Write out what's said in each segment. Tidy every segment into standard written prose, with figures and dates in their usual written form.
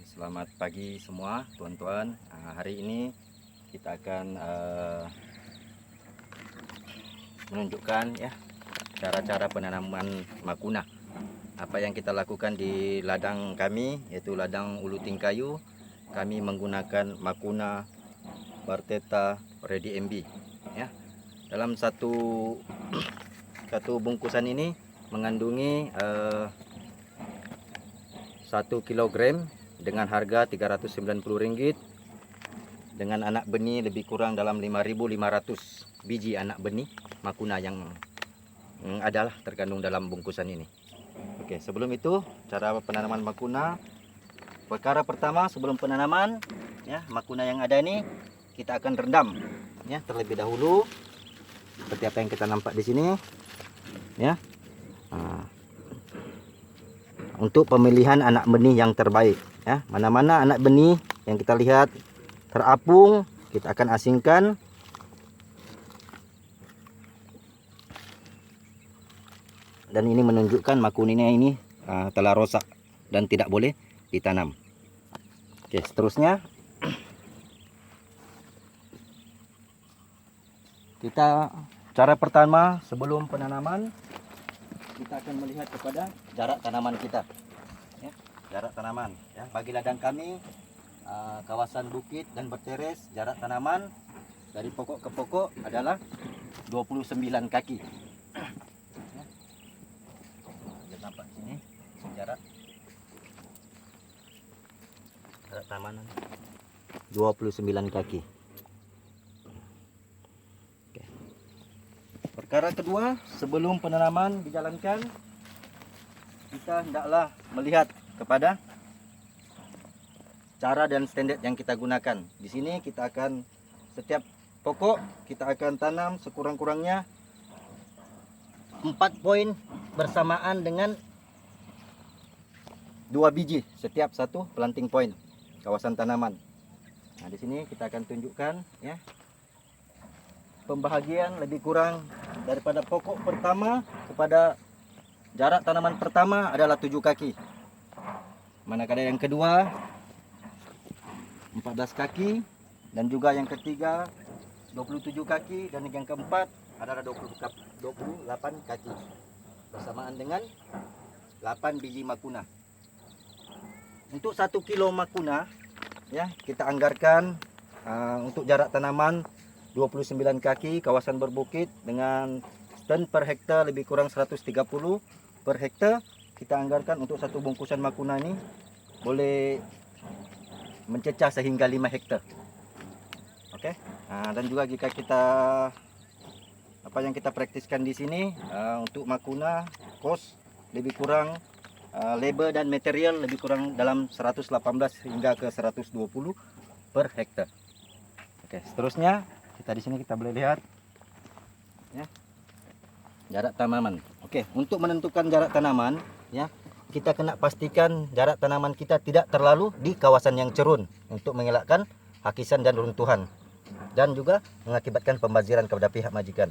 Selamat pagi semua tuan-tuan. Hari ini kita akan menunjukkan ya cara-cara penanaman makuna. Apa yang kita lakukan di ladang kami, yaitu ladang ulu tingkayu. Kami menggunakan makuna Barteta Ready MB ya. Dalam satu bungkusan ini mengandungi 1 kilogram dengan harga Rp390 dengan anak benih lebih kurang dalam 5.500 biji anak benih makuna yang adalah terkandung dalam bungkusan ini. Oke, sebelum itu cara penanaman makuna. Perkara pertama sebelum penanaman ya, makuna yang ada ini kita akan rendam ya terlebih dahulu seperti apa yang kita nampak di sini ya. Untuk pemilihan anak benih yang terbaik ya. Mana-mana anak benih yang kita lihat terapung, kita akan asingkan. Dan ini menunjukkan makunanya ini telah rosak dan tidak boleh ditanam. Oke, seterusnya cara pertama sebelum penanaman kita akan melihat kepada jarak tanaman kita ya, jarak tanaman ya. Bagi ladang kami kawasan bukit dan berteres, jarak tanaman dari pokok ke pokok adalah 29 kaki ya. Lihat nampak di sini jarak tanaman 29 kaki. Perkara kedua, sebelum penanaman dijalankan, kita hendaklah melihat kepada cara dan standar yang kita gunakan. Di sini kita akan setiap pokok kita akan tanam sekurang-kurangnya 4 poin bersamaan dengan 2 biji setiap satu planting point kawasan tanaman. Nah, di sini kita akan tunjukkan ya. Pembahagian lebih kurang daripada pokok pertama kepada jarak tanaman pertama adalah 7 kaki. Manakala yang kedua 14 kaki dan juga yang ketiga 27 kaki dan yang keempat adalah 28 kaki bersamaan dengan 8 biji makuna. Untuk 1 kilo makuna ya, kita anggarkan untuk jarak tanaman 29 kaki kawasan berbukit dengan stand per hektar lebih kurang 130 per hektar. Kita anggarkan untuk satu bungkusan makuna ini boleh mencecah sehingga 5 hektar. Oke. Dan juga jika kita apa yang kita praktiskan di sini untuk makuna kos lebih kurang labor dan material lebih kurang dalam 118 hingga ke 120 per hektar. Oke, seterusnya kita di sini kita boleh lihat ya, jarak tanaman. Oke, untuk menentukan jarak tanaman ya, kita kena pastikan jarak tanaman kita tidak terlalu di kawasan yang cerun untuk mengelakkan hakisan dan runtuhan dan juga mengakibatkan pembaziran kepada pihak majikan.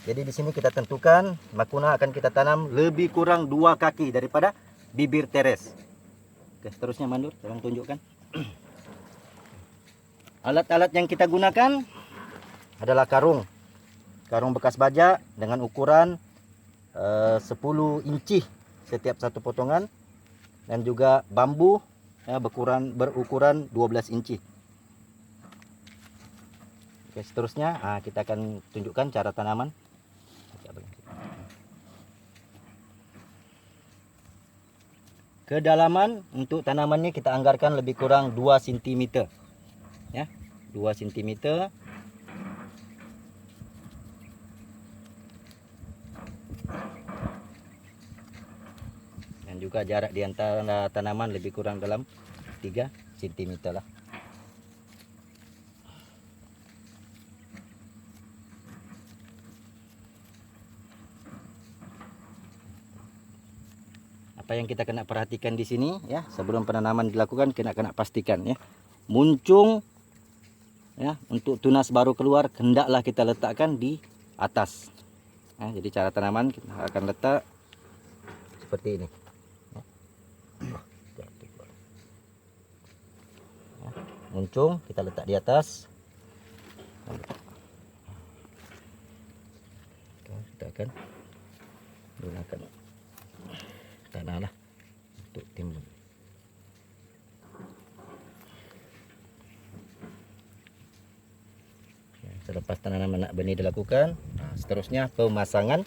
Jadi di sini kita tentukan makuna akan kita tanam lebih kurang 2 kaki daripada bibir teres. Oke, seterusnya Mandur, tolong tunjukkan. Alat-alat yang kita gunakan adalah karung bekas baja dengan ukuran 10 inci setiap satu potongan dan juga bambu ya, berukuran 12 inci. Oke, seterusnya kita akan tunjukkan cara tanaman. Kedalaman untuk tanamannya kita anggarkan lebih kurang 2 cm ya, 2 cm. Dan juga jarak di antara tanaman lebih kurang dalam 3 cm lah. Apa yang kita kena perhatikan di sini ya, sebelum penanaman dilakukan kena pastikan ya, muncung ya, untuk tunas baru keluar hendaklah kita letakkan di atas. Nah, jadi cara tanaman kita akan letak seperti ini. uncung kita letak di atas. Kita akan gunakan tanah lah untuk timbun. Selepas tanaman anak benih dilakukan, seterusnya pemasangan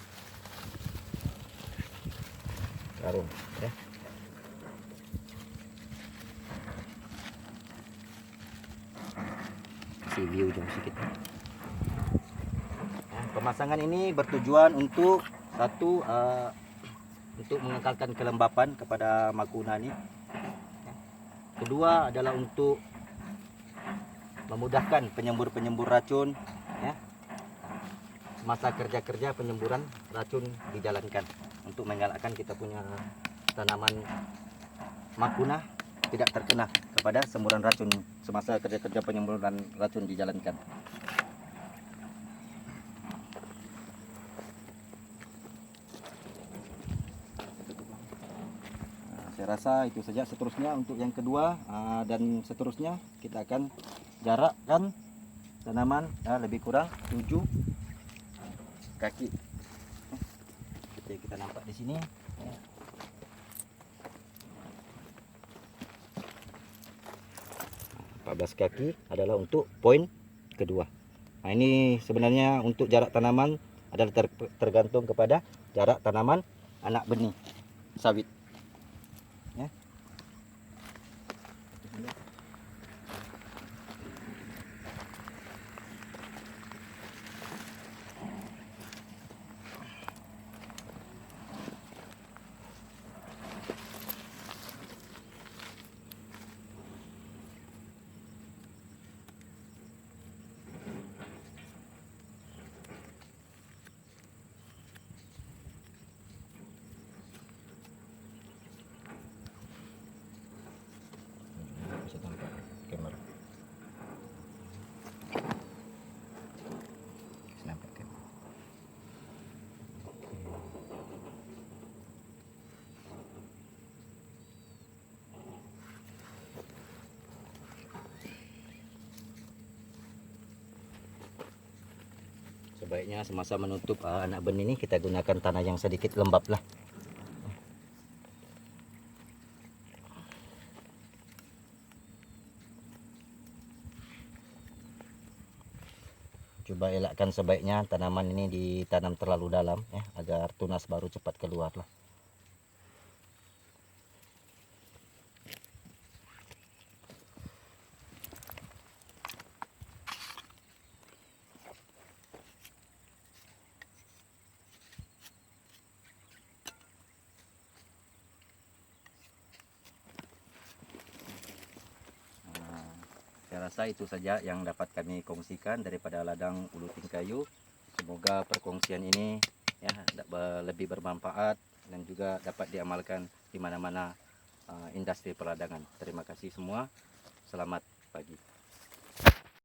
karung ya. Kasih view jom sedikit. Pemasangan ini bertujuan untuk satu untuk mengekalkan kelembapan kepada makuna ini. Kedua adalah untuk memudahkan penyembur racun ya. Masa kerja penyemburan racun dijalankan untuk mengelakkan kita punya tanaman makuna tidak terkena kepada semburan racun semasa kerja penyemburan racun dijalankan. Saya rasa itu saja. Seterusnya untuk yang kedua dan seterusnya kita akan jarakkan tanaman lebih kurang 7 kaki. Seperti kita nampak di sini. 14 kaki adalah untuk poin kedua. Nah, ini sebenarnya untuk jarak tanaman adalah tergantung kepada jarak tanaman anak benih sawit. Ya. Sebaiknya semasa menutup anak benih ini kita gunakan tanah yang sedikit lembab lah. Coba elakkan sebaiknya tanaman ini ditanam terlalu dalam ya, agar tunas baru cepat keluar lah. Saya rasa itu saja yang dapat kami kongsikan daripada ladang ulu tingkayu. Semoga perkongsian ini ya lebih bermanfaat dan juga dapat diamalkan di mana-mana industri perladangan. Terima kasih semua. Selamat pagi.